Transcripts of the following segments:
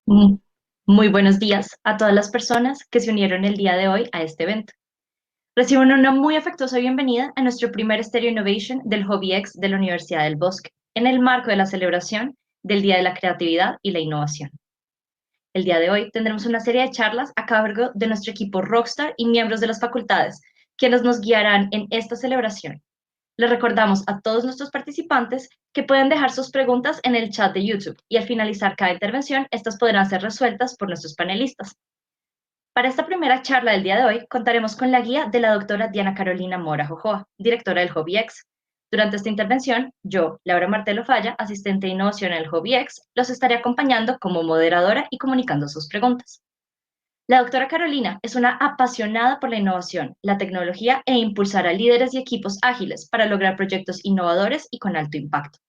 Mm, Muy buenos días a todas las personas que se unieron el día de hoy a este evento. Reciban una muy afectuosa bienvenida a nuestro primer Stereo Innovation del HobbyX de la Universidad del Bosque, en el marco de la celebración del Día de la Creatividad y la Innovación. El día de hoy tendremos una serie de charlas a cargo de nuestro equipo Rockstar y miembros de las facultades, quienes nos guiarán en esta celebración. Les recordamos a todos nuestros participantes que pueden dejar sus preguntas en el chat de YouTube y al finalizar cada intervención, estas podrán ser resueltas por nuestros panelistas. Para esta primera charla del día de hoy, contaremos con la guía de la doctora Diana Carolina Mora Jojoa, directora del HobbyX. Durante esta intervención, yo, Laura Martelo Falla, asistente de innovación en el HobbyX, los estaré acompañando como moderadora y comunicando sus preguntas. La doctora Carolina es una apasionada por la innovación, la tecnología e impulsar a líderes y equipos ágiles para lograr proyectos innovadores y con alto impacto.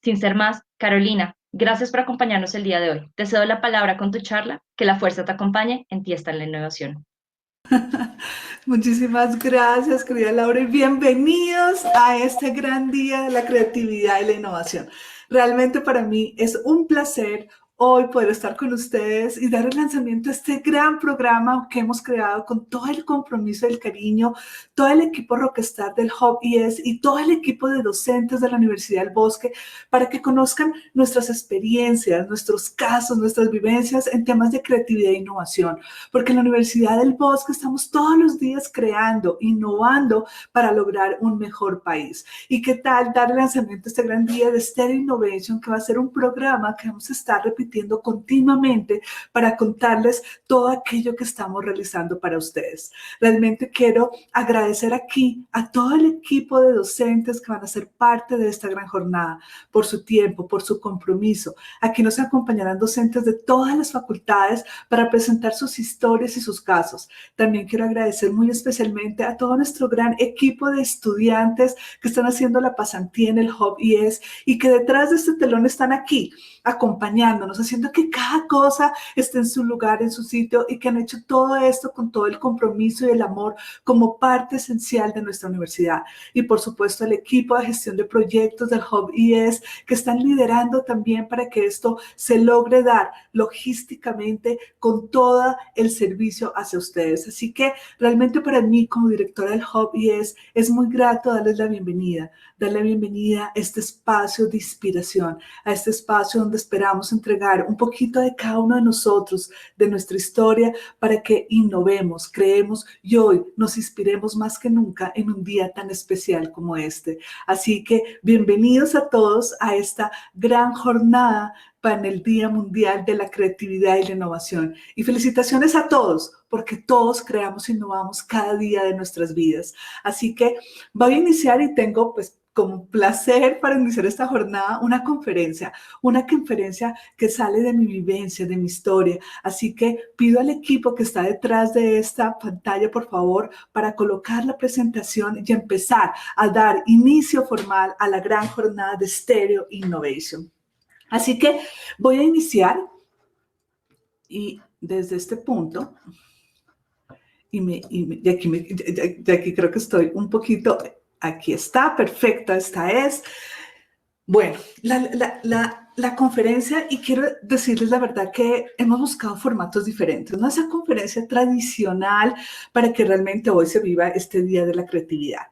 Sin ser más, Carolina, gracias por acompañarnos el día de hoy. Te cedo la palabra con tu charla, que la fuerza te acompañe en ti está en la innovación. Muchísimas gracias, querida Laura, y bienvenidos a este gran día de la creatividad y la innovación. Realmente para mí es un placer hoy poder estar con ustedes y dar el lanzamiento a este gran programa que hemos creado con todo el compromiso y el cariño, todo el equipo Rockstar del HobbyX y todo el equipo de docentes de la Universidad del Bosque para que conozcan nuestras experiencias, nuestros casos, nuestras vivencias en temas de creatividad e innovación. Porque en la Universidad del Bosque estamos todos los días creando, innovando para lograr un mejor país. ¿Y qué tal dar el lanzamiento a este gran día de Stereo Innovation, que va a ser un programa que vamos a estar repitiendo continuamente para contarles todo aquello que estamos realizando para ustedes? Realmente quiero agradecer aquí a todo el equipo de docentes que van a ser parte de esta gran jornada, por su tiempo, por su compromiso. Aquí nos acompañarán docentes de todas las facultades para presentar sus historias y sus casos. También quiero agradecer muy especialmente a todo nuestro gran equipo de estudiantes que están haciendo la pasantía en el HobbyX y que detrás de este telón están aquí acompañándonos, haciendo que cada cosa esté en su lugar, en su sitio, y que han hecho todo esto con todo el compromiso y el amor como parte esencial de nuestra universidad. Y por supuesto el equipo de gestión de proyectos del HobbyX que están liderando también para que esto se logre dar logísticamente con todo el servicio hacia ustedes. Así que realmente para mí como directora del HobbyX es muy grato darles la bienvenida, darle bienvenida a este espacio de inspiración, a este espacio donde esperamos entregar un poquito de cada uno de nosotros, de nuestra historia, para que innovemos, creemos y hoy nos inspiremos más que nunca en un día tan especial como este. Así que bienvenidos a todos a esta gran jornada para el Día Mundial de la Creatividad y la Innovación. Y felicitaciones a todos, porque todos creamos e innovamos cada día de nuestras vidas. Así que voy a iniciar y tengo pues como placer para iniciar esta jornada una conferencia que sale de mi vivencia, de mi historia. Así que pido al equipo que está detrás de esta pantalla, por favor, para colocar la presentación y empezar a dar inicio formal a la gran jornada de Stereo Innovation. Así que voy a iniciar y desde este punto, de aquí creo que estoy un poquito, aquí está, perfecta, esta es. Bueno, la conferencia, y quiero decirles la verdad que hemos buscado formatos diferentes, no esa conferencia tradicional para que realmente hoy se viva este Día de la Creatividad.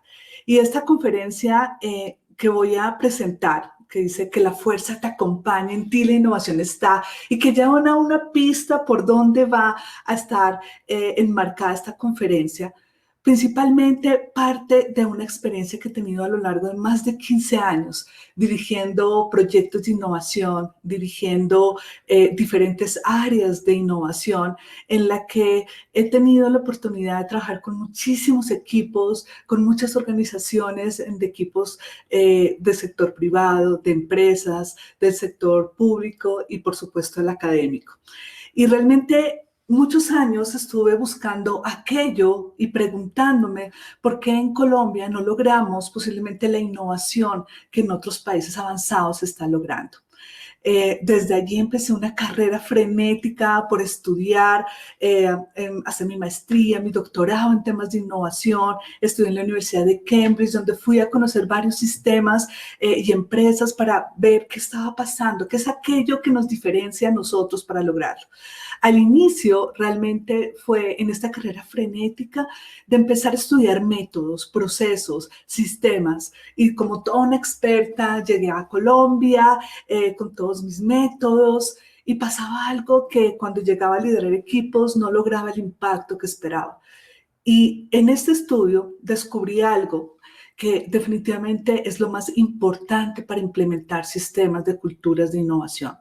Y esta conferencia que voy a presentar, que dice que la fuerza te acompaña, en ti la innovación está, y que ya una pista por dónde va a estar enmarcada esta conferencia, principalmente parte de una experiencia que he tenido a lo largo de más de 15 años, dirigiendo proyectos de innovación, dirigiendo diferentes áreas de innovación, en la que he tenido la oportunidad de trabajar con muchísimos equipos, con muchas organizaciones, de equipos del sector privado, de empresas, del sector público y por supuesto el académico. Y realmente muchos años estuve buscando aquello y preguntándome por qué en Colombia no logramos posiblemente la innovación que en otros países avanzados se está logrando. Desde allí empecé una carrera frenética por estudiar, hacer mi maestría, mi doctorado en temas de innovación. Estudié en la Universidad de Cambridge, donde fui a conocer varios sistemas y empresas para ver qué estaba pasando, qué es aquello que nos diferencia a nosotros para lograrlo. Al inicio realmente fue en esta carrera frenética de empezar a estudiar métodos, procesos, sistemas, y como toda una experta llegué a Colombia con todos mis métodos, y pasaba algo que cuando llegaba a liderar equipos no lograba el impacto que esperaba. Y en este estudio descubrí algo que definitivamente es lo más importante para implementar sistemas de culturas de innovación.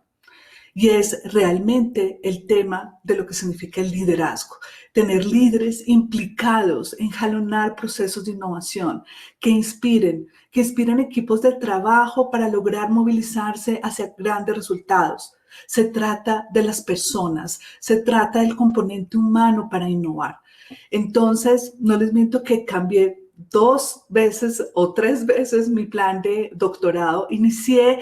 Y es realmente el tema de lo que significa el liderazgo. Tener líderes implicados en jalonar procesos de innovación que inspiren equipos de trabajo para lograr movilizarse hacia grandes resultados. Se trata de las personas, se trata del componente humano para innovar. Entonces, no les miento que cambié 2 veces o 3 veces mi plan de doctorado. Inicié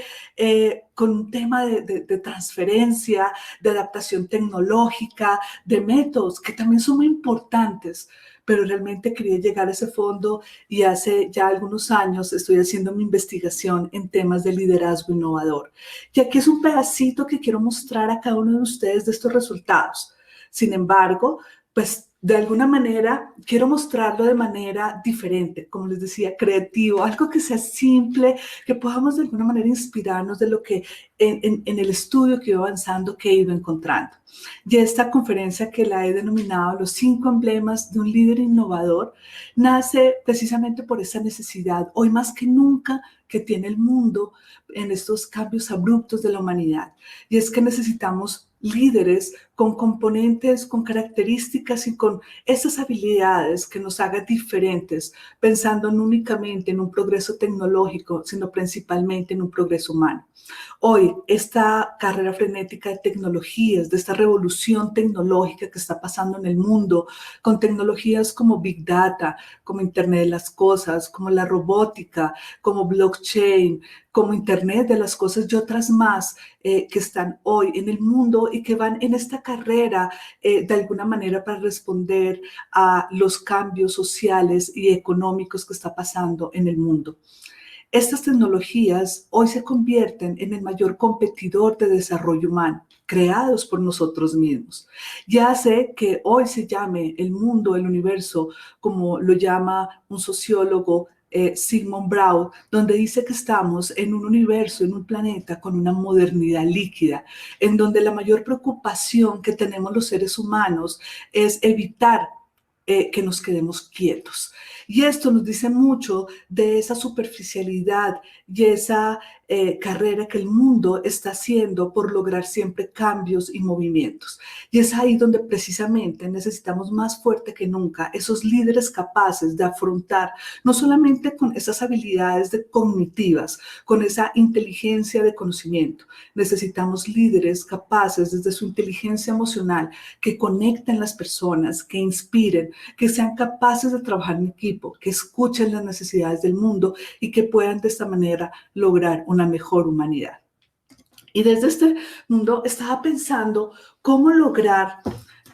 con un tema de transferencia, de adaptación tecnológica, de métodos que también son muy importantes, pero realmente quería llegar a ese fondo y hace ya algunos años estoy haciendo mi investigación en temas de liderazgo innovador. Y aquí es un pedacito que quiero mostrar a cada uno de ustedes de estos resultados. Sin embargo, pues de alguna manera quiero mostrarlo de manera diferente, como les decía, creativo, algo que sea simple, que podamos de alguna manera inspirarnos de lo que en el estudio que iba avanzando, que he ido encontrando. Y esta conferencia, que la he denominado Los 5 emblemas de un líder innovador, nace precisamente por esa necesidad, hoy más que nunca, que tiene el mundo en estos cambios abruptos de la humanidad. Y es que necesitamos líderes con componentes, con características y con esas habilidades que nos hagan diferentes, pensando no únicamente en un progreso tecnológico, sino principalmente en un progreso humano. Hoy, esta carrera frenética de tecnologías, de esta revolución tecnológica que está pasando en el mundo, con tecnologías como Big Data, como Internet de las Cosas, como la robótica, como blockchain, como Internet de las Cosas y otras más que están hoy en el mundo y que van en esta carrera de alguna manera para responder a los cambios sociales y económicos que está pasando en el mundo. Estas tecnologías hoy se convierten en el mayor competidor de desarrollo humano, creados por nosotros mismos. Ya sé que hoy se llame el mundo, el universo, como lo llama un sociólogo, Sigmund Freud, donde dice que estamos en un universo, en un planeta con una modernidad líquida, en donde la mayor preocupación que tenemos los seres humanos es evitar que nos quedemos quietos. Y esto nos dice mucho de esa superficialidad y esa carrera que el mundo está haciendo por lograr siempre cambios y movimientos. Y es ahí donde precisamente necesitamos más fuerte que nunca esos líderes capaces de afrontar, no solamente con esas habilidades cognitivas, con esa inteligencia de conocimiento. Necesitamos líderes capaces desde su inteligencia emocional que conecten las personas, que inspiren, que sean capaces de trabajar en equipo, que escuchen las necesidades del mundo y que puedan de esta manera lograr una mejor humanidad. Y desde este mundo estaba pensando cómo lograr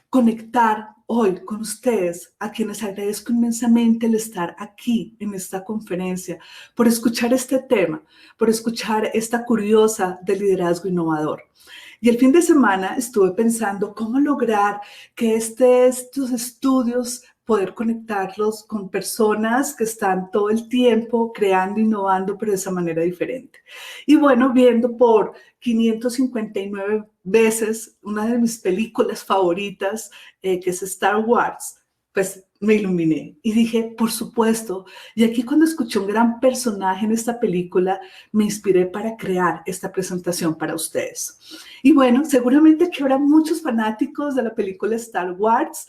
conectar hoy con ustedes, a quienes agradezco inmensamente el estar aquí en esta conferencia, por escuchar este tema, por escuchar esta curiosa de liderazgo innovador. Y el fin de semana estuve pensando cómo lograr que estos estudios, poder conectarlos con personas que están todo el tiempo creando, innovando, pero de esa manera diferente. Y bueno, viendo por 559 veces una de mis películas favoritas, que es Star Wars, pues me iluminé y dije, por supuesto. Y aquí cuando escuché un gran personaje en esta película, me inspiré para crear esta presentación para ustedes. Y bueno, seguramente que habrá muchos fanáticos de la película Star Wars,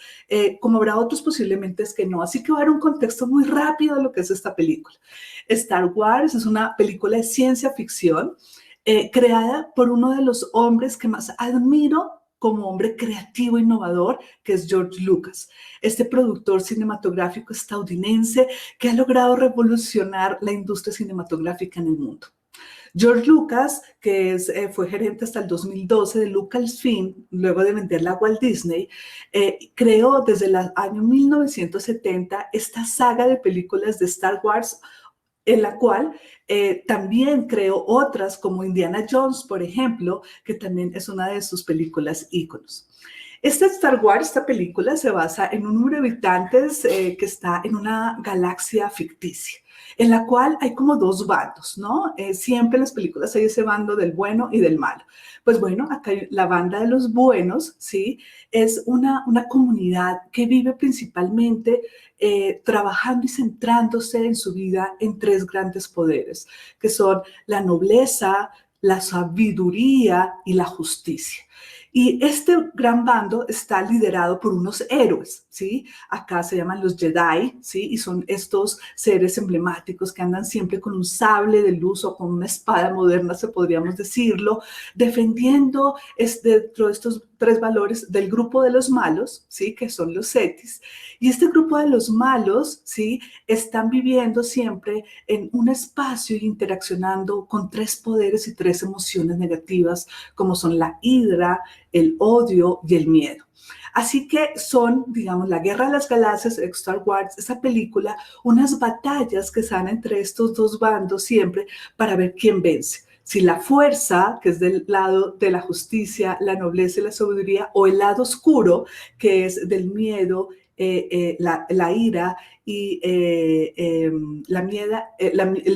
como habrá otros posiblemente es que no. Así que voy a dar un contexto muy rápido de lo que es esta película. Star Wars es una película de ciencia ficción creada por uno de los hombres que más admiro como hombre creativo e innovador, que es George Lucas, este productor cinematográfico estadounidense que ha logrado revolucionar la industria cinematográfica en el mundo. George Lucas, que fue gerente hasta el 2012 de Lucasfilm, luego de venderla a Walt Disney, creó desde el año 1970 esta saga de películas de Star Wars, en la cual también creó otras como Indiana Jones, por ejemplo, que también es una de sus películas íconos. Esta Star Wars, esta película, se basa en un número de habitantes que está en una galaxia ficticia, en la cual hay como dos bandos, ¿no? Siempre en las películas hay ese bando del bueno y del malo. Pues bueno, acá hay la banda de los buenos, ¿sí? Es una comunidad que vive principalmente trabajando y centrándose en su vida en tres grandes poderes, que son la nobleza, la sabiduría y la justicia. Y este gran bando está liderado por unos héroes, ¿sí? Acá se llaman los Jedi, ¿sí? Y son estos seres emblemáticos que andan siempre con un sable de luz o con una espada moderna, se podríamos decirlo, defendiendo dentro de estos tres valores del grupo de los malos, ¿sí? Que son los Cetis. Y este grupo de los malos, ¿sí? Están viviendo siempre en un espacio y interaccionando con tres poderes y tres emociones negativas, como son la ira, el odio y el miedo. Así que son, digamos, la Guerra de las Galaxias, Star Wars, esa película, unas batallas que se dan entre estos dos bandos siempre para ver quién vence. Si la fuerza, que es del lado de la justicia, la nobleza y la sabiduría, o el lado oscuro, que es del miedo, la ira y el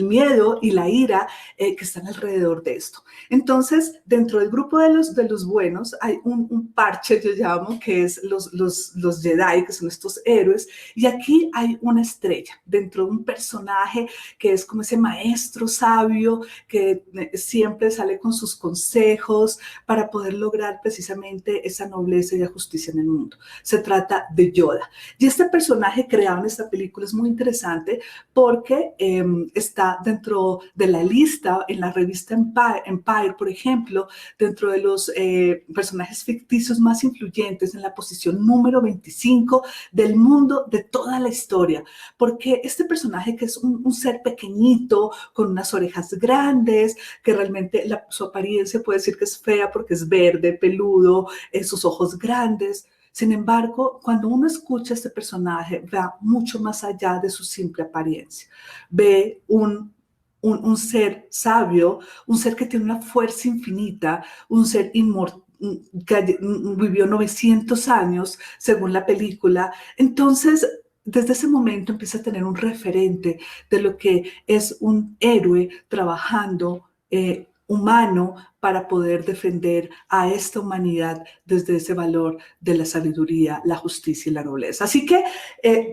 miedo y la ira que están alrededor de esto. Entonces, dentro del grupo de los buenos hay un parche, yo llamo, que es los Jedi, que son estos héroes, y aquí hay una estrella dentro de un personaje que es como ese maestro sabio que siempre sale con sus consejos para poder lograr precisamente esa nobleza y la justicia en el mundo. Se trata de Yoda. Y este personaje creado en esta película es muy interesante porque está dentro de la lista en la revista Empire, por ejemplo, dentro de los personajes ficticios más influyentes en la posición número 25 del mundo de toda la historia. Porque este personaje, que es un ser pequeñito, con unas orejas grandes, que realmente su apariencia puede decir que es fea porque es verde, peludo, sus ojos grandes. Sin embargo, cuando uno escucha a este personaje, va mucho más allá de su simple apariencia. Ve un ser sabio, un ser que tiene una fuerza infinita, un ser inmortal, que vivió 900 años, según la película. Entonces, desde ese momento empieza a tener un referente de lo que es un héroe trabajando humano para poder defender a esta humanidad desde ese valor de la sabiduría, la justicia y la nobleza. Así que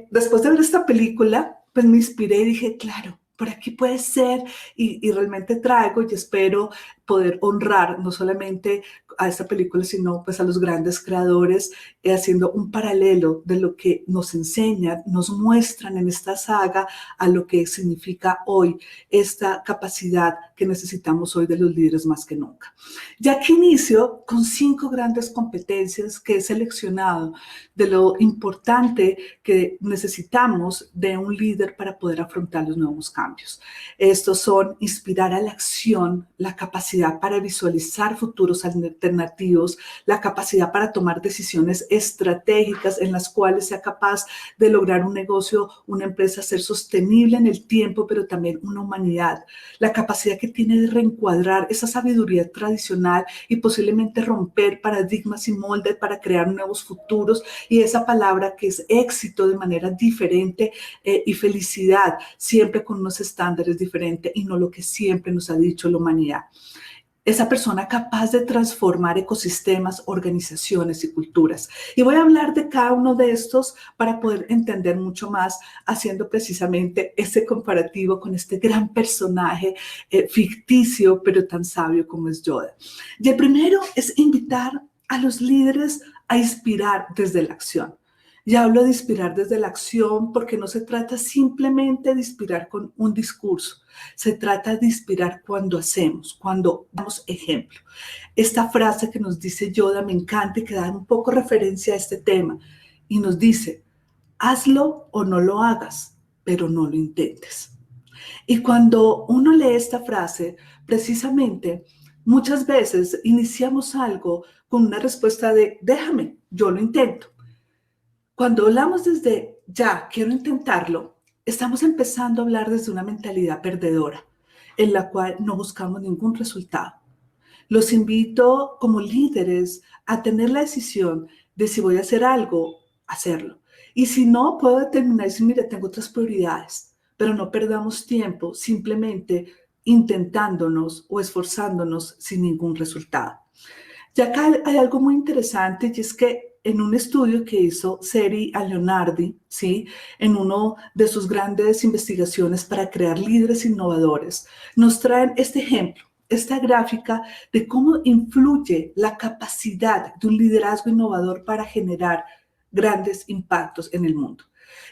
después de ver esta película, pues me inspiré y dije, claro, por aquí puede ser, y realmente traigo y espero poder honrar no solamente a esta película, sino pues a los grandes creadores, haciendo un paralelo de lo que nos enseñan, nos muestran en esta saga a lo que significa hoy esta capacidad que necesitamos hoy de los líderes más que nunca. Ya que inicio con 5 grandes competencias que he seleccionado de lo importante que necesitamos de un líder para poder afrontar los nuevos cambios. Estos son inspirar a la acción, la capacidad para visualizar futuros alternativos, la capacidad para tomar decisiones estratégicas en las cuales sea capaz de lograr un negocio, una empresa ser sostenible en el tiempo, pero también una humanidad. La capacidad que tiene de reencuadrar esa sabiduría tradicional y posiblemente romper paradigmas y moldes para crear nuevos futuros, y esa palabra que es éxito de manera diferente y felicidad, siempre con unos estándares diferentes y no lo que siempre nos ha dicho la humanidad. Esa persona capaz de transformar ecosistemas, organizaciones y culturas. Y voy a hablar de cada uno de estos para poder entender mucho más, haciendo precisamente ese comparativo con este gran personaje ficticio, pero tan sabio como es Yoda. Y el primero es invitar a los líderes a inspirar desde la acción. Y hablo de inspirar desde la acción porque no se trata simplemente de inspirar con un discurso. Se trata de inspirar cuando hacemos, cuando damos ejemplo. Esta frase que nos dice Yoda me encanta y que da un poco referencia a este tema. Y nos dice, hazlo o no lo hagas, pero no lo intentes. Y cuando uno lee esta frase, precisamente, muchas veces iniciamos algo con una respuesta de, déjame, yo lo intento. Cuando hablamos desde, ya, quiero intentarlo, estamos empezando a hablar desde una mentalidad perdedora, en la cual no buscamos ningún resultado. Los invito como líderes a tener la decisión de si voy a hacer algo, hacerlo. Y si no, puedo determinar y decir, mire, tengo otras prioridades, pero no perdamos tiempo simplemente intentándonos o esforzándonos sin ningún resultado. Ya acá hay algo muy interesante y es que en un estudio que hizo Seri a Leonardi, ¿sí? En uno de sus grandes investigaciones para crear líderes innovadores, nos traen este ejemplo, esta gráfica de cómo influye la capacidad de un liderazgo innovador para generar grandes impactos en el mundo.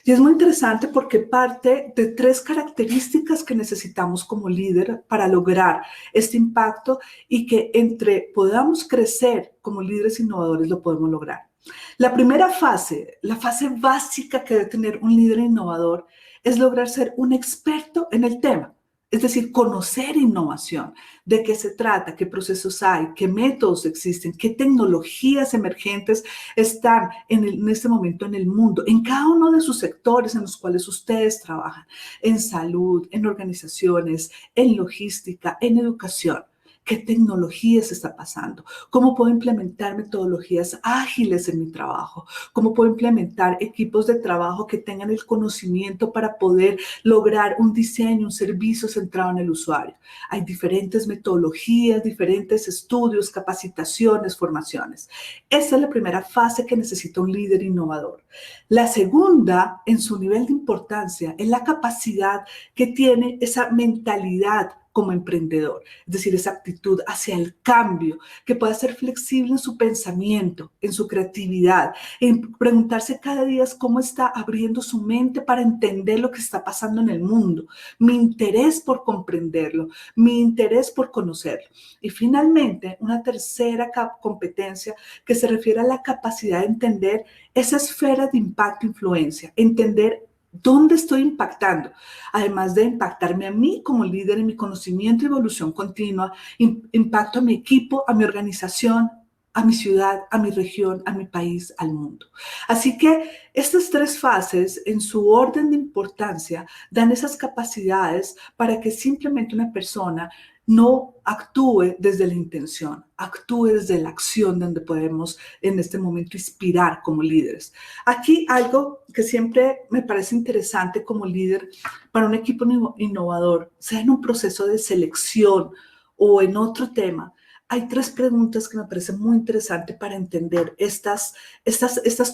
Y es muy interesante porque parte de 3 características que necesitamos como líder para lograr este impacto y que entre podamos crecer como líderes innovadores lo podemos lograr. La primera fase, la fase básica que debe tener un líder innovador es lograr ser un experto en el tema. Es decir, conocer innovación, de qué se trata, qué procesos hay, qué métodos existen, qué tecnologías emergentes están en este momento en el mundo, en cada uno de sus sectores en los cuales ustedes trabajan, en salud, en organizaciones, en logística, en educación. ¿Qué tecnologías está pasando? ¿Cómo puedo implementar metodologías ágiles en mi trabajo? ¿Cómo puedo implementar equipos de trabajo que tengan el conocimiento para poder lograr un diseño, un servicio centrado en el usuario? Hay diferentes metodologías, diferentes estudios, capacitaciones, formaciones. Esa es la primera fase que necesita un líder innovador. La segunda, en su nivel de importancia, es la capacidad que tiene esa mentalidad como emprendedor, es decir, esa actitud hacia el cambio, que pueda ser flexible en su pensamiento, en su creatividad, en preguntarse cada día cómo está abriendo su mente para entender lo que está pasando en el mundo, mi interés por comprenderlo, mi interés por conocerlo. Y finalmente, una tercera competencia que se refiere a la capacidad de entender esa esfera de impacto e influencia, entender ¿dónde estoy impactando? Además de impactarme a mí como líder en mi conocimiento y evolución continua, impacto a mi equipo, a mi organización, a mi ciudad, a mi región, a mi país, al mundo. Así que estas 3 fases, en su orden de importancia, dan esas capacidades para que simplemente una persona no actúe desde la intención, actúe desde la acción donde podemos en este momento inspirar como líderes. Aquí algo que siempre me parece interesante como líder para un equipo innovador, sea en un proceso de selección o en otro tema, hay 3 preguntas que me parecen muy interesantes para entender estas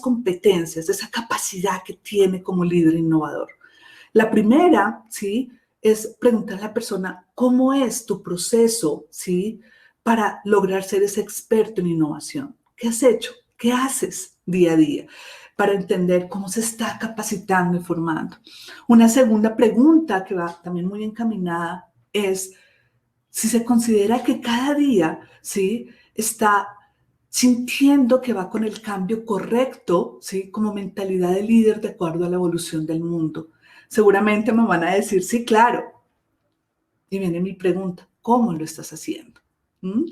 competencias, esa capacidad que tiene como líder innovador. La primera, ¿sí? Es preguntar a la persona, ¿cómo es tu proceso, ¿sí? Para lograr ser ese experto en innovación. ¿Qué has hecho? ¿Qué haces día a día? Para entender cómo se está capacitando y formando. Una segunda pregunta que va también muy encaminada es si se considera que cada día, ¿sí? Está sintiendo que va con el cambio correcto, ¿sí? Como mentalidad de líder de acuerdo a la evolución del mundo. Seguramente me van a decir, sí, claro. Y viene mi pregunta, ¿cómo lo estás haciendo? ¿Mm?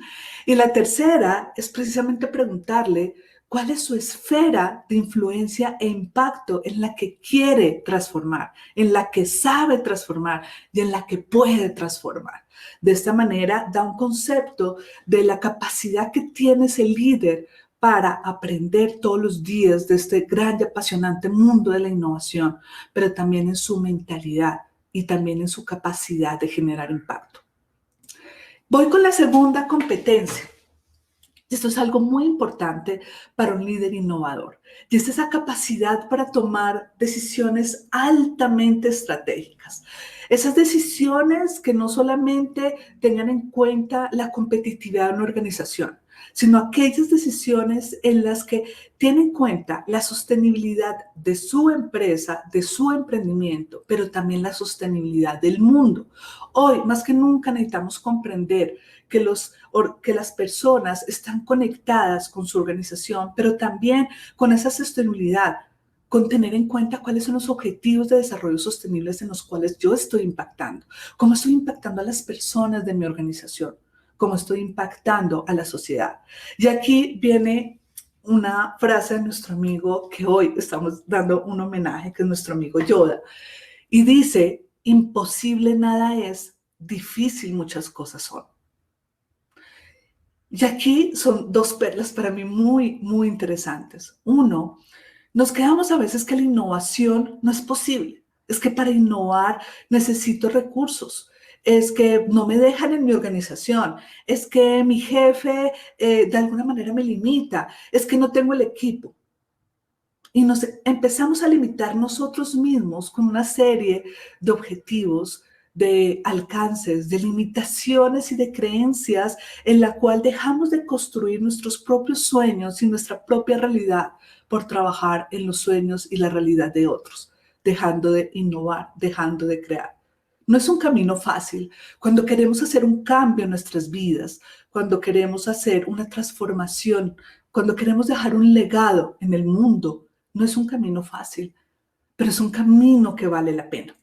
Y la tercera es precisamente preguntarle cuál es su esfera de influencia e impacto en la que quiere transformar, en la que sabe transformar y en la que puede transformar. De esta manera da un concepto de la capacidad que tiene ese líder para aprender todos los días de este gran y apasionante mundo de la innovación, pero también en su mentalidad y también en su capacidad de generar impacto. Voy con la segunda competencia. Esto es algo muy importante para un líder innovador. Y es esa capacidad para tomar decisiones altamente estratégicas. Esas decisiones que no solamente tengan en cuenta la competitividad de una organización, sino aquellas decisiones en las que tienen en cuenta la sostenibilidad de su empresa, de su emprendimiento, pero también la sostenibilidad del mundo. Hoy, más que nunca, necesitamos comprender que las personas están conectadas con su organización, pero también con esa sostenibilidad con tener en cuenta cuáles son los objetivos de desarrollo sostenibles en los cuales yo estoy impactando, cómo estoy impactando a las personas de mi organización, cómo estoy impactando a la sociedad. Y aquí viene una frase de nuestro amigo que hoy estamos dando un homenaje, que es nuestro amigo Yoda, y dice, imposible nada es, difícil muchas cosas son. Y aquí son dos perlas para mí muy, muy interesantes. Uno, nos quedamos a veces que la innovación no es posible. Es que para innovar necesito recursos. Es que no me dejan en mi organización. Es que mi jefe de alguna manera me limita. Es que no tengo el equipo. Y nos empezamos a limitar nosotros mismos con una serie de objetivos, de alcances, de limitaciones y de creencias en la cual dejamos de construir nuestros propios sueños y nuestra propia realidad por trabajar en los sueños y la realidad de otros, dejando de innovar, dejando de crear. No es un camino fácil. Cuando queremos hacer un cambio en nuestras vidas, cuando queremos hacer una transformación, cuando queremos dejar un legado en el mundo, no es un camino fácil, pero es un camino que vale la pena.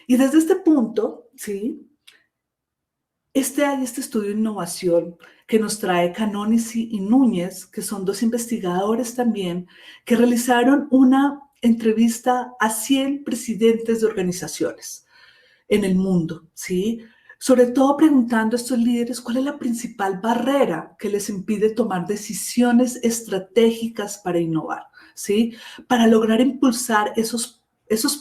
Y desde este punto, ¿sí? Hay este estudio de innovación que nos trae Canonici y Núñez, que son dos investigadores también, que realizaron una entrevista a 100 presidentes de organizaciones en el mundo, ¿sí? Sobre todo preguntando a estos líderes cuál es la principal barrera que les impide tomar decisiones estratégicas para innovar, ¿sí? Para lograr impulsar esos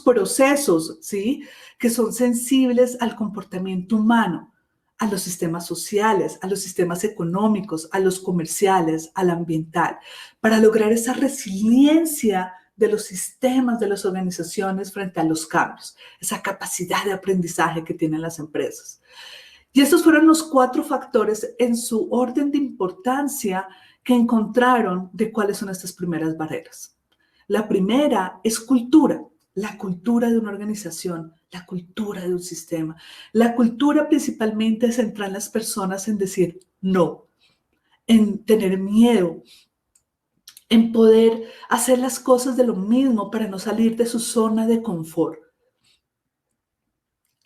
procesos, ¿sí? Que son sensibles al comportamiento humano, a los sistemas sociales, a los sistemas económicos, a los comerciales, al ambiental, para lograr esa resiliencia de los sistemas, de las organizaciones frente a los cambios, esa capacidad de aprendizaje que tienen las empresas. Y estos fueron los 4 factores en su orden de importancia que encontraron de cuáles son estas primeras barreras. La primera es cultura, la cultura de una organización, la cultura de un sistema. La cultura principalmente centra en las personas en decir no, en tener miedo, en poder hacer las cosas de lo mismo para no salir de su zona de confort,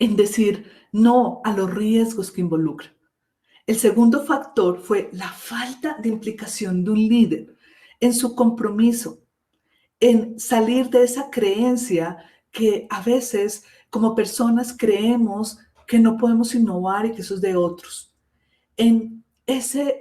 en decir no a los riesgos que involucra. El segundo factor fue la falta de implicación de un líder en su compromiso, en salir de esa creencia que a veces como personas creemos que no podemos innovar y que eso es de otros, en esa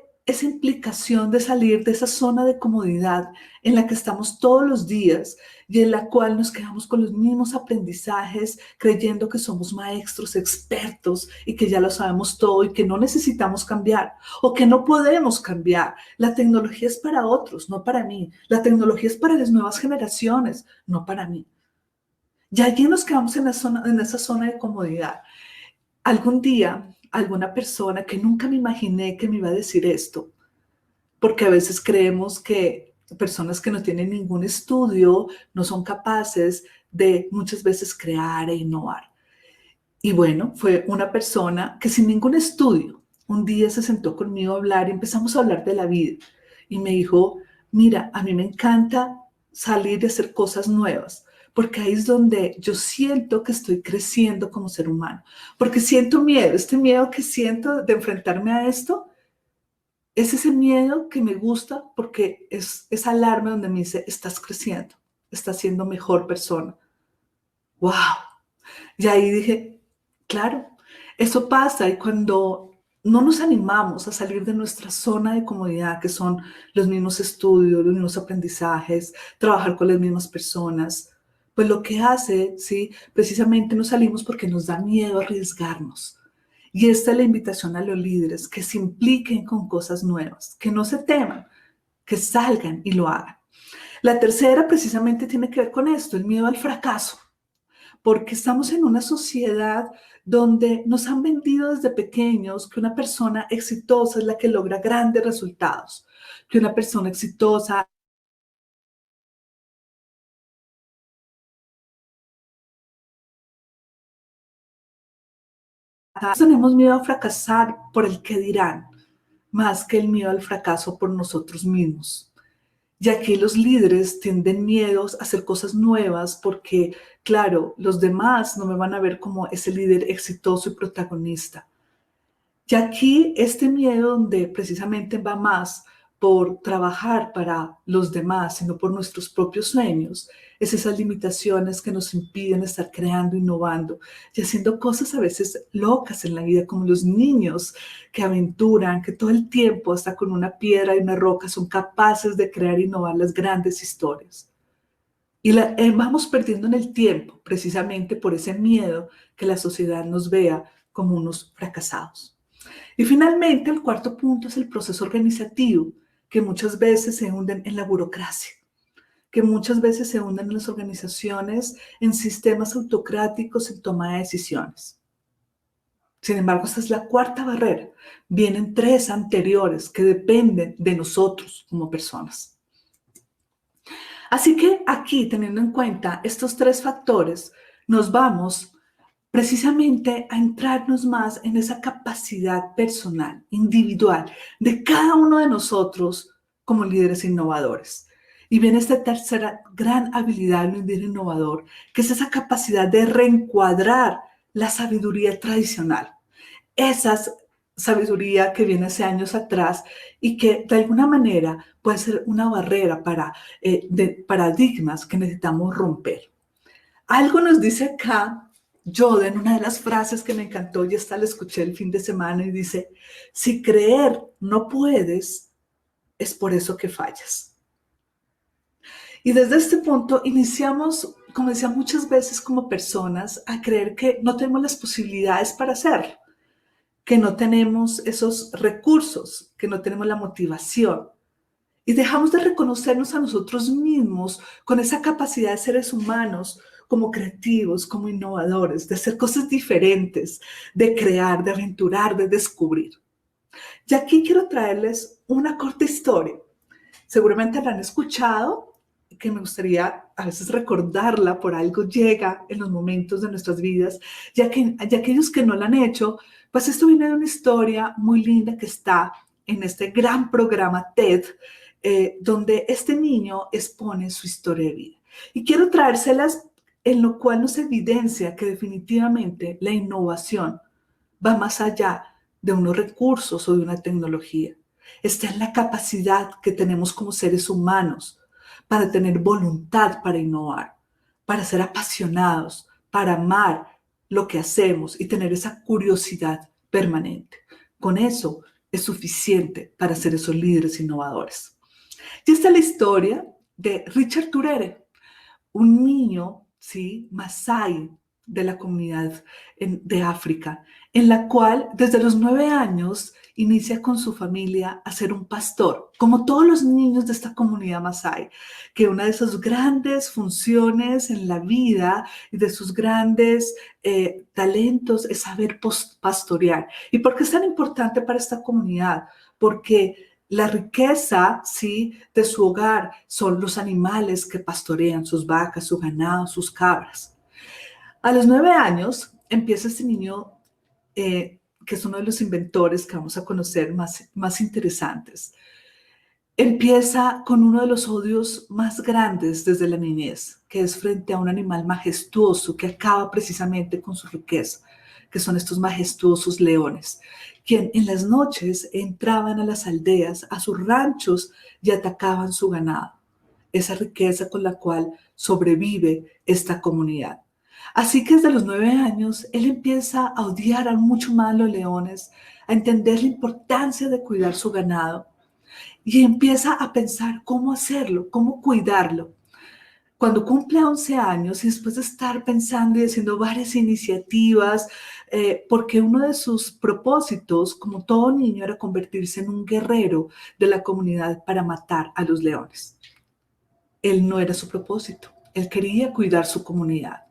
implicación de salir de esa zona de comodidad en la que estamos todos los días y en la cual nos quedamos con los mismos aprendizajes, creyendo que somos maestros, expertos y que ya lo sabemos todo y que no necesitamos cambiar o que no podemos cambiar. La tecnología es para otros, no para mí. La tecnología es para las nuevas generaciones, no para mí. Y allí nos quedamos en esa zona de comodidad. Algún día, alguna persona que nunca me imaginé que me iba a decir esto, porque a veces creemos que personas que no tienen ningún estudio no son capaces de muchas veces crear e innovar. Y bueno, fue una persona que sin ningún estudio, un día se sentó conmigo a hablar y empezamos a hablar de la vida. Y me dijo, mira, a mí me encanta salir y hacer cosas nuevas, porque ahí es donde yo siento que estoy creciendo como ser humano, porque siento miedo, este miedo que siento de enfrentarme a esto, es ese miedo que me gusta porque es esa alarma donde me dice, estás creciendo, estás siendo mejor persona. ¡Wow! Y ahí dije, claro, eso pasa y cuando no nos animamos a salir de nuestra zona de comodidad, que son los mismos estudios, los mismos aprendizajes, trabajar con las mismas personas, pues lo que hace, ¿sí? Precisamente no salimos porque nos da miedo arriesgarnos. Y esta es la invitación a los líderes, que se impliquen con cosas nuevas, que no se teman, que salgan y lo hagan. La tercera precisamente tiene que ver con esto, el miedo al fracaso, porque estamos en una sociedad donde nos han vendido desde pequeños que una persona exitosa es la que logra grandes resultados, que una persona exitosa tenemos miedo a fracasar por el que dirán, más que el miedo al fracaso por nosotros mismos. Y aquí los líderes tienden miedos a hacer cosas nuevas porque, claro, los demás no me van a ver como ese líder exitoso y protagonista. Y aquí este miedo donde precisamente va más por trabajar para los demás, sino por nuestros propios sueños, es esas limitaciones que nos impiden estar creando, innovando y haciendo cosas a veces locas en la vida, como los niños que aventuran, que todo el tiempo, hasta con una piedra y una roca, son capaces de crear e innovar las grandes historias. Y vamos perdiendo en el tiempo, precisamente por ese miedo que la sociedad nos vea como unos fracasados. Y finalmente, el cuarto punto es el proceso organizativo, que muchas veces se hunden en la burocracia, que muchas veces se hunden en las organizaciones, en sistemas autocráticos, en toma de decisiones. Sin embargo, esta es la cuarta barrera. Vienen tres anteriores que dependen de nosotros como personas. Así que aquí, teniendo en cuenta estos tres factores, nos vamos precisamente a entrarnos más en esa capacidad personal, individual, de cada uno de nosotros como líderes innovadores. Y viene esta tercera gran habilidad de un líder innovador, que es esa capacidad de reencuadrar la sabiduría tradicional. Esa sabiduría que viene hace años atrás y que de alguna manera puede ser una barrera de paradigmas que necesitamos romper. Algo nos dice acá Jordan, una de las frases que me encantó y esta la escuché el fin de semana y dice, si creer no puedes, es por eso que fallas. Y desde este punto iniciamos, como decía muchas veces como personas, a creer que no tenemos las posibilidades para hacerlo, que no tenemos esos recursos, que no tenemos la motivación. Y dejamos de reconocernos a nosotros mismos con esa capacidad de seres humanos como creativos, como innovadores, de hacer cosas diferentes, de crear, de aventurar, de descubrir. Y aquí quiero traerles una corta historia. Seguramente la han escuchado, que me gustaría a veces recordarla, por algo llega en los momentos de nuestras vidas, y aquellos que no la han hecho, pues esto viene de una historia muy linda que está en este gran programa TED, donde este niño expone su historia de vida. Y quiero traérselas en lo cual nos evidencia que definitivamente la innovación va más allá de unos recursos o de una tecnología. Está en la capacidad que tenemos como seres humanos para tener voluntad para innovar, para ser apasionados, para amar lo que hacemos y tener esa curiosidad permanente. Con eso es suficiente para ser esos líderes innovadores. Y esta es la historia de Richard Turere, un niño, ¿sí?, masái de la comunidad de África, en la cual desde los 9 años inicia con su familia a ser un pastor, como todos los niños de esta comunidad masái, que una de sus grandes funciones en la vida y de sus grandes talentos es saber pastorear. ¿Y por qué es tan importante para esta comunidad? Porque la riqueza, ¿sí?, de su hogar son los animales que pastorean, sus vacas, su ganado, sus cabras. A los 9 años empieza este niño, que es uno de los inventores que vamos a conocer más interesantes. Empieza con uno de los odios más grandes desde la niñez, que es frente a un animal majestuoso que acaba precisamente con su riqueza, que son estos majestuosos leones, quien en las noches entraban a las aldeas, a sus ranchos y atacaban su ganado, esa riqueza con la cual sobrevive esta comunidad. Así que desde los 9 años, él empieza a odiar aún mucho más los leones, a entender la importancia de cuidar su ganado y empieza a pensar cómo hacerlo, cómo cuidarlo. Cuando cumple 11 años y después de estar pensando y haciendo varias iniciativas, porque uno de sus propósitos, como todo niño, era convertirse en un guerrero de la comunidad para matar a los leones. Él no era su propósito, él quería cuidar su comunidad,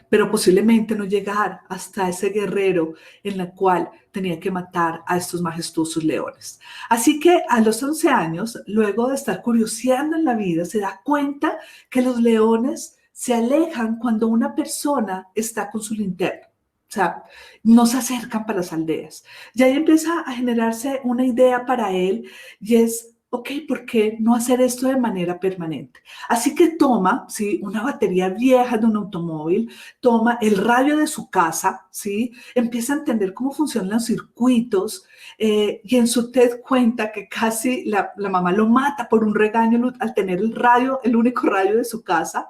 pero posiblemente no llegar hasta ese guerrero en la cual tenía que matar a estos majestuosos leones. Así que a los 11 años, luego de estar curioseando en la vida, se da cuenta que los leones se alejan cuando una persona está con su linterna. O sea, no se acercan para las aldeas. Y ahí empieza a generarse una idea para él y es ok, ¿por qué no hacer esto de manera permanente? Así que toma, ¿sí? Una batería vieja de un automóvil, toma el radio de su casa, ¿sí? Empieza a entender cómo funcionan los circuitos y en su TED cuenta que casi la mamá lo mata por un regaño al tener el radio, el único radio de su casa.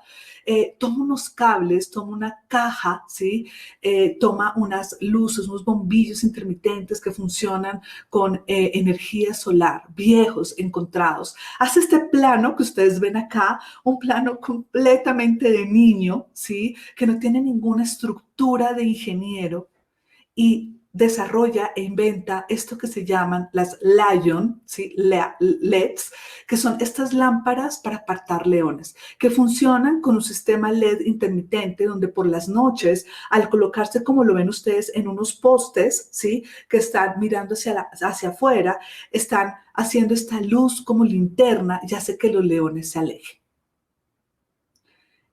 Toma unos cables, toma una caja, ¿sí? Toma unas luces, unos bombillos intermitentes que funcionan con energía solar, viejos, encontrados. Hace este plano que ustedes ven acá, un plano completamente de niño, ¿sí? Que no tiene ninguna estructura de ingeniero y desarrolla e inventa esto que se llaman las Lion, ¿sí? LEDs, que son estas lámparas para apartar leones, que funcionan con un sistema LED intermitente donde por las noches, al colocarse como lo ven ustedes en unos postes, ¿sí? Que están mirando hacia afuera, están haciendo esta luz como linterna y hace que los leones se alejen.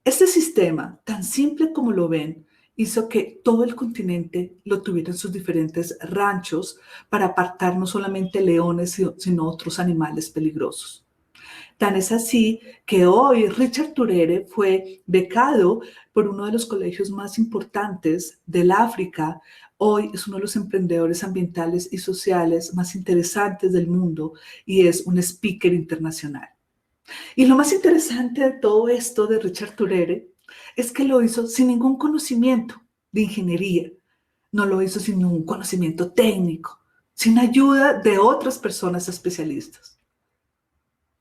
Este sistema, tan simple como lo ven, hizo que todo el continente lo tuviera en sus diferentes ranchos para apartar no solamente leones, sino otros animales peligrosos. Tan es así que hoy Richard Turere fue becado por uno de los colegios más importantes del África. Hoy es uno de los emprendedores ambientales y sociales más interesantes del mundo y es un speaker internacional. Y lo más interesante de todo esto de Richard Turere es que lo hizo sin ningún conocimiento de ingeniería, no lo hizo sin ningún conocimiento técnico, sin ayuda de otras personas especialistas.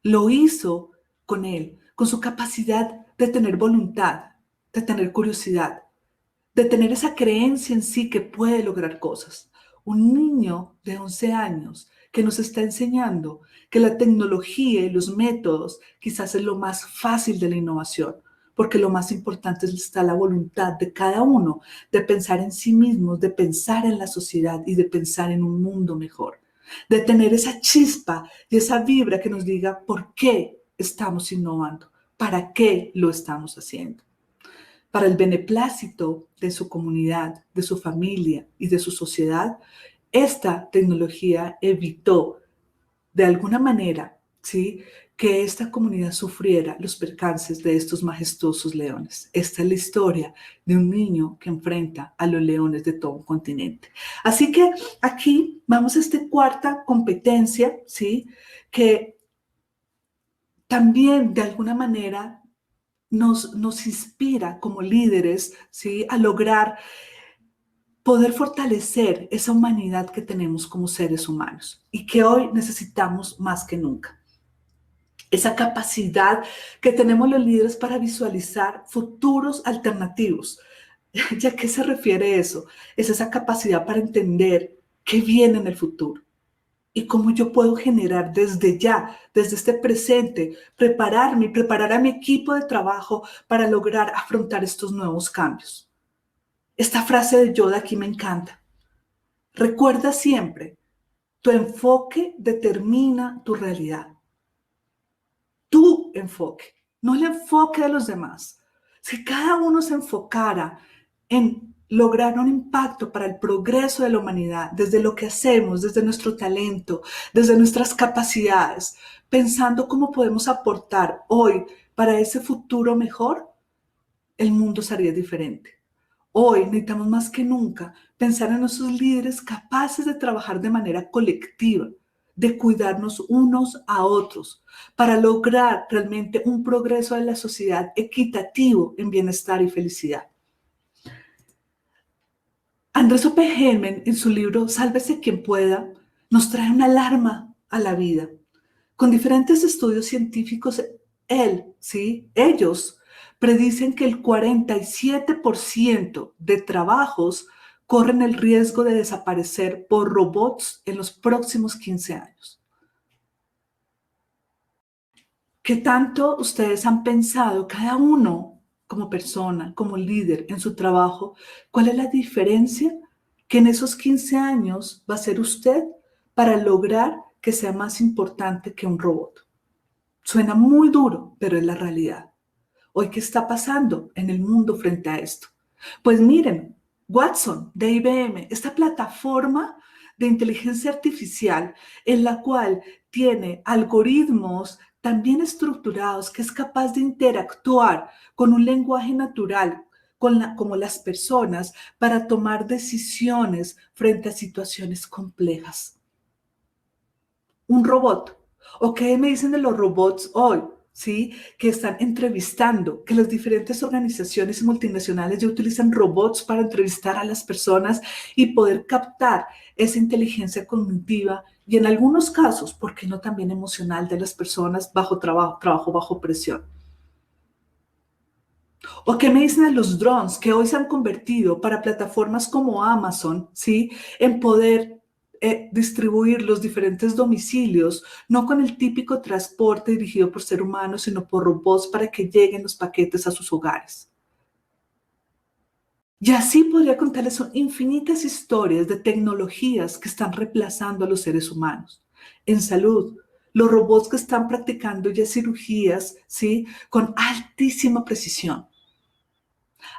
Lo hizo con él, con su capacidad de tener voluntad, de tener curiosidad, de tener esa creencia en sí que puede lograr cosas. Un niño de 11 años que nos está enseñando que la tecnología y los métodos quizás es lo más fácil de la innovación, porque lo más importante está la voluntad de cada uno de pensar en sí mismos, de pensar en la sociedad y de pensar en un mundo mejor, de tener esa chispa y esa vibra que nos diga por qué estamos innovando, para qué lo estamos haciendo. Para el beneplácito de su comunidad, de su familia y de su sociedad, esta tecnología evitó de alguna manera, ¿sí?, que esta comunidad sufriera los percances de estos majestuosos leones. Esta es la historia de un niño que enfrenta a los leones de todo un continente. Así que aquí vamos a esta cuarta competencia, ¿sí?, que también de alguna manera nos inspira como líderes, ¿sí?, a lograr poder fortalecer esa humanidad que tenemos como seres humanos y que hoy necesitamos más que nunca. Esa capacidad que tenemos los líderes para visualizar futuros alternativos. ¿Ya a qué se refiere eso? Es esa capacidad para entender qué viene en el futuro y cómo yo puedo generar desde ya, desde este presente, prepararme y preparar a mi equipo de trabajo para lograr afrontar estos nuevos cambios. Esta frase de Yoda aquí me encanta. Recuerda siempre, tu enfoque determina tu realidad. Tu enfoque, no el enfoque de los demás. Si cada uno se enfocara en lograr un impacto para el progreso de la humanidad, desde lo que hacemos, desde nuestro talento, desde nuestras capacidades, pensando cómo podemos aportar hoy para ese futuro mejor, el mundo sería diferente. Hoy necesitamos más que nunca pensar en nuestros líderes capaces de trabajar de manera colectiva, de cuidarnos unos a otros, para lograr realmente un progreso de la sociedad equitativo en bienestar y felicidad. Andrés Oppenheimer, en su libro Sálvese quien pueda, nos trae una alarma a la vida. Con diferentes estudios científicos, ellos predicen que el 47% de trabajos corren el riesgo de desaparecer por robots en los próximos 15 años. ¿Qué tanto ustedes han pensado, cada uno como persona, como líder en su trabajo, cuál es la diferencia que en esos 15 años va a hacer usted para lograr que sea más importante que un robot? Suena muy duro, pero es la realidad. Hoy, ¿qué está pasando en el mundo frente a esto? Pues miren, Watson de IBM, esta plataforma de inteligencia artificial en la cual tiene algoritmos tan bien estructurados que es capaz de interactuar con un lenguaje natural como las personas para tomar decisiones frente a situaciones complejas. Un robot. ¿O qué me dicen de los robots hoy? ¿Sí? Que están entrevistando, que las diferentes organizaciones multinacionales ya utilizan robots para entrevistar a las personas y poder captar esa inteligencia cognitiva y en algunos casos, ¿por qué no también emocional de las personas bajo trabajo bajo presión? ¿O qué me dicen de los drones que hoy se han convertido para plataformas como Amazon, ¿sí? En poder distribuir los diferentes domicilios, no con el típico transporte dirigido por ser humano, sino por robots para que lleguen los paquetes a sus hogares. Y así podría contarles infinitas historias de tecnologías que están reemplazando a los seres humanos. En salud, los robots que están practicando ya cirugías, ¿sí? Con altísima precisión.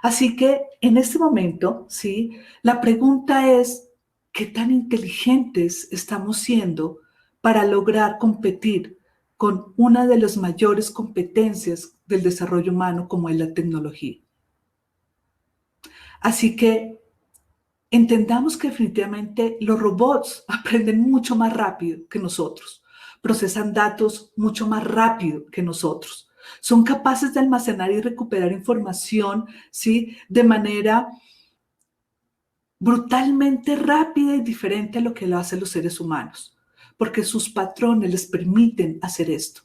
Así que en este momento, ¿sí? La pregunta es, ¿qué tan inteligentes estamos siendo para lograr competir con una de las mayores competencias del desarrollo humano como es la tecnología? Así que entendamos que definitivamente los robots aprenden mucho más rápido que nosotros, procesan datos mucho más rápido que nosotros, son capaces de almacenar y recuperar información, ¿sí? De manera brutalmente rápida y diferente a lo que lo hacen los seres humanos, porque sus patrones les permiten hacer esto.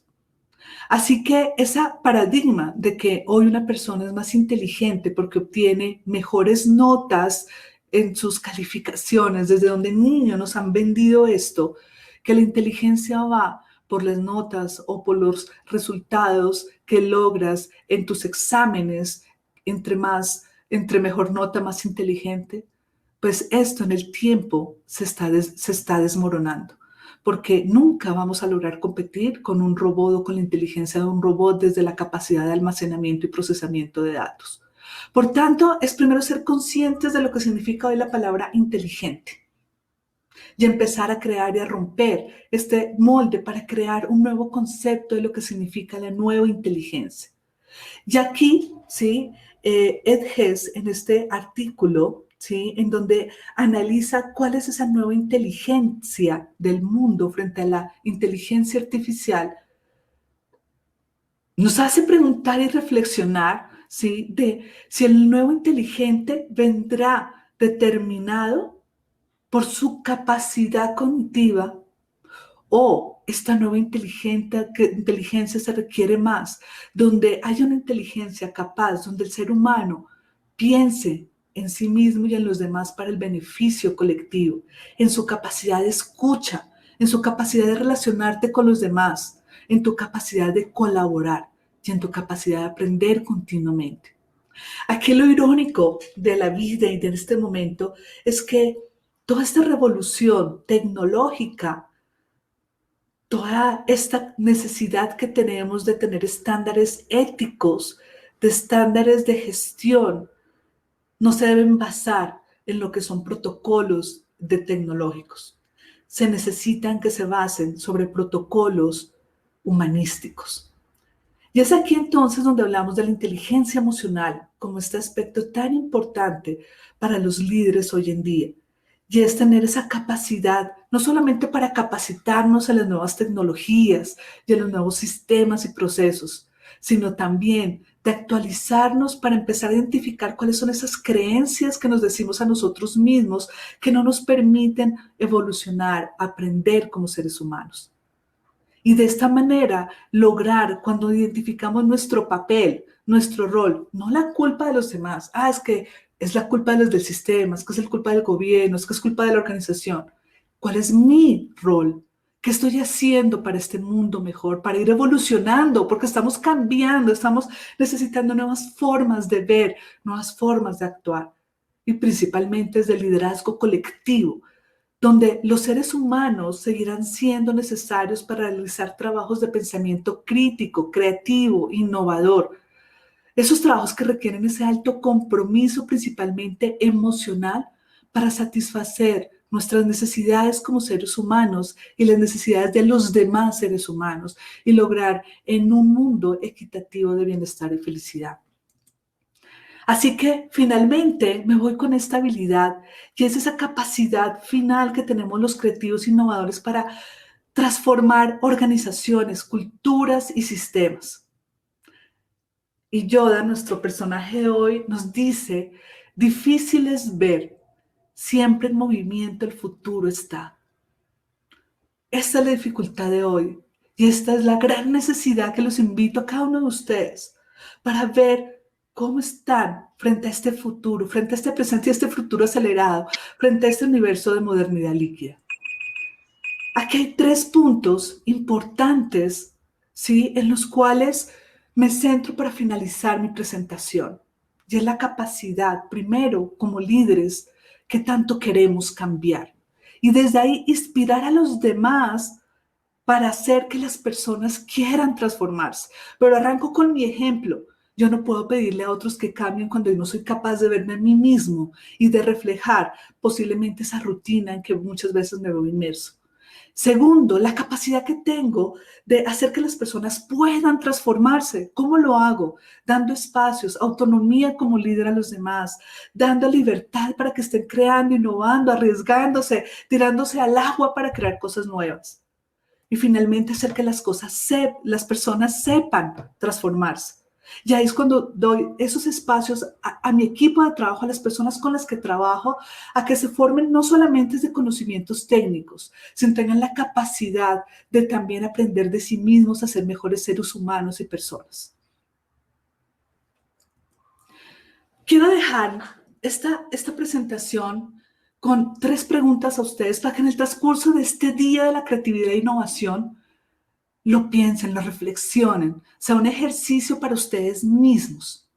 Así que ese paradigma de que hoy una persona es más inteligente porque obtiene mejores notas en sus calificaciones, desde donde niños nos han vendido esto, que la inteligencia va por las notas o por los resultados que logras en tus exámenes, entre mejor nota, más inteligente, pues esto en el tiempo se está desmoronando porque nunca vamos a lograr competir con un robot o con la inteligencia de un robot desde la capacidad de almacenamiento y procesamiento de datos. Por tanto, es primero ser conscientes de lo que significa hoy la palabra inteligente y empezar a crear y a romper este molde para crear un nuevo concepto de lo que significa la nueva inteligencia. Y aquí, ¿sí? Ed Hess, en este artículo, ¿sí? En donde analiza cuál es esa nueva inteligencia del mundo frente a la inteligencia artificial, nos hace preguntar y reflexionar, ¿sí? De si el nuevo inteligente vendrá determinado por su capacidad cognitiva o esta nueva inteligencia se requiere más, donde haya una inteligencia capaz, donde el ser humano piense en sí mismo y en los demás para el beneficio colectivo, en su capacidad de escucha, en su capacidad de relacionarte con los demás, en tu capacidad de colaborar y en tu capacidad de aprender continuamente. Aquí lo irónico de la vida y de este momento es que toda esta revolución tecnológica, toda esta necesidad que tenemos de tener estándares éticos, de estándares de gestión, no se deben basar en lo que son protocolos tecnológicos. Se necesitan que se basen sobre protocolos humanísticos. Y es aquí entonces donde hablamos de la inteligencia emocional como este aspecto tan importante para los líderes hoy en día. Y es tener esa capacidad, no solamente para capacitarnos a las nuevas tecnologías y a los nuevos sistemas y procesos, sino también de actualizarnos para empezar a identificar cuáles son esas creencias que nos decimos a nosotros mismos que no nos permiten evolucionar, aprender como seres humanos. Y de esta manera lograr, cuando identificamos nuestro papel, nuestro rol, no la culpa de los demás, es que es la culpa de los del sistema, es que es la culpa del gobierno, es que es culpa de la organización. ¿Cuál es mi rol? ¿Qué estoy haciendo para este mundo mejor, para ir evolucionando? Porque estamos cambiando, estamos necesitando nuevas formas de ver, nuevas formas de actuar. Y principalmente desde el liderazgo colectivo, donde los seres humanos seguirán siendo necesarios para realizar trabajos de pensamiento crítico, creativo, innovador. Esos trabajos que requieren ese alto compromiso, principalmente emocional, para satisfacer nuestras necesidades como seres humanos y las necesidades de los demás seres humanos y lograr en un mundo equitativo de bienestar y felicidad. Así que finalmente me voy con esta habilidad y es esa capacidad final que tenemos los creativos innovadores para transformar organizaciones, culturas y sistemas. Y Yoda, nuestro personaje de hoy, nos dice, difícil es ver, siempre en movimiento el futuro está. Esta es la dificultad de hoy y esta es la gran necesidad que los invito a cada uno de ustedes para ver cómo están frente a este futuro, frente a este presente y a este futuro acelerado, frente a este universo de modernidad líquida. Aquí hay 3 puntos importantes, ¿sí?, en los cuales me centro para finalizar mi presentación. Y es la capacidad, primero, como líderes, que tanto queremos cambiar. Y desde ahí inspirar a los demás para hacer que las personas quieran transformarse. Pero arranco con mi ejemplo. Yo no puedo pedirle a otros que cambien cuando yo no soy capaz de verme a mí mismo y de reflejar posiblemente esa rutina en que muchas veces me veo inmerso. Segundo, la capacidad que tengo de hacer que las personas puedan transformarse. ¿Cómo lo hago? Dando espacios, autonomía como líder a los demás, dando libertad para que estén creando, innovando, arriesgándose, tirándose al agua para crear cosas nuevas. Y finalmente hacer que las personas sepan transformarse. Y ahí es cuando doy esos espacios a mi equipo de trabajo, a las personas con las que trabajo, a que se formen no solamente de conocimientos técnicos, sino tengan la capacidad de también aprender de sí mismos a ser mejores seres humanos y personas. Quiero dejar esta presentación con 3 preguntas a ustedes para que en el transcurso de este día de la creatividad e innovación lo piensen, lo reflexionen, sea un ejercicio para ustedes mismos.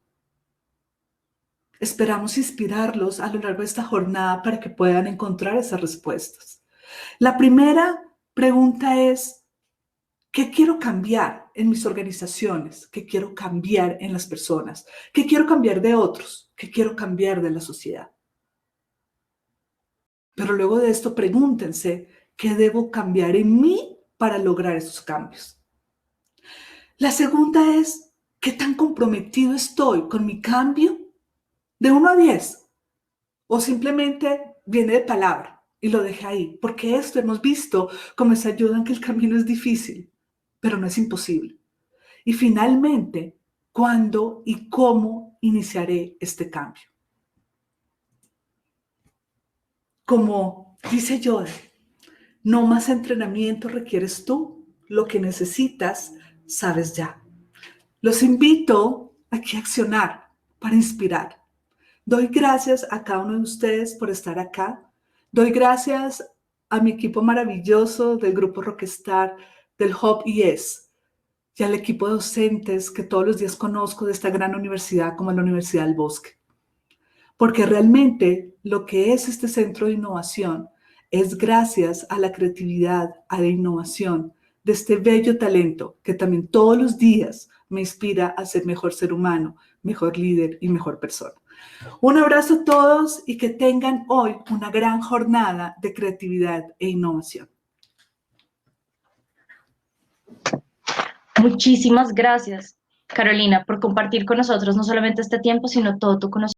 Esperamos inspirarlos a lo largo de esta jornada para que puedan encontrar esas respuestas. La primera pregunta es, ¿qué quiero cambiar en mis organizaciones? ¿Qué quiero cambiar en las personas? ¿Qué quiero cambiar de otros? ¿Qué quiero cambiar de la sociedad? Pero luego de esto, pregúntense, ¿qué debo cambiar en mí para lograr esos cambios? La segunda es, ¿qué tan comprometido estoy con mi cambio? De 1 a 10. O simplemente viene de palabra y lo dejé ahí. Porque esto hemos visto cómo se ayuda en que el camino es difícil, pero no es imposible. Y finalmente, ¿cuándo y cómo iniciaré este cambio? Como dice Yoda, no más entrenamiento requieres tú, lo que necesitas sabes ya. Los invito aquí a accionar para inspirar. Doy gracias a cada uno de ustedes por estar acá. Doy gracias a mi equipo maravilloso del Grupo Rockstar, del Hub IES, y al equipo de docentes que todos los días conozco de esta gran universidad como la Universidad del Bosque. Porque realmente lo que es este centro de innovación es gracias a la creatividad, a la innovación de este bello talento que también todos los días me inspira a ser mejor ser humano, mejor líder y mejor persona. Un abrazo a todos y que tengan hoy una gran jornada de creatividad e innovación. Muchísimas gracias, Carolina, por compartir con nosotros no solamente este tiempo, sino todo tu conocimiento.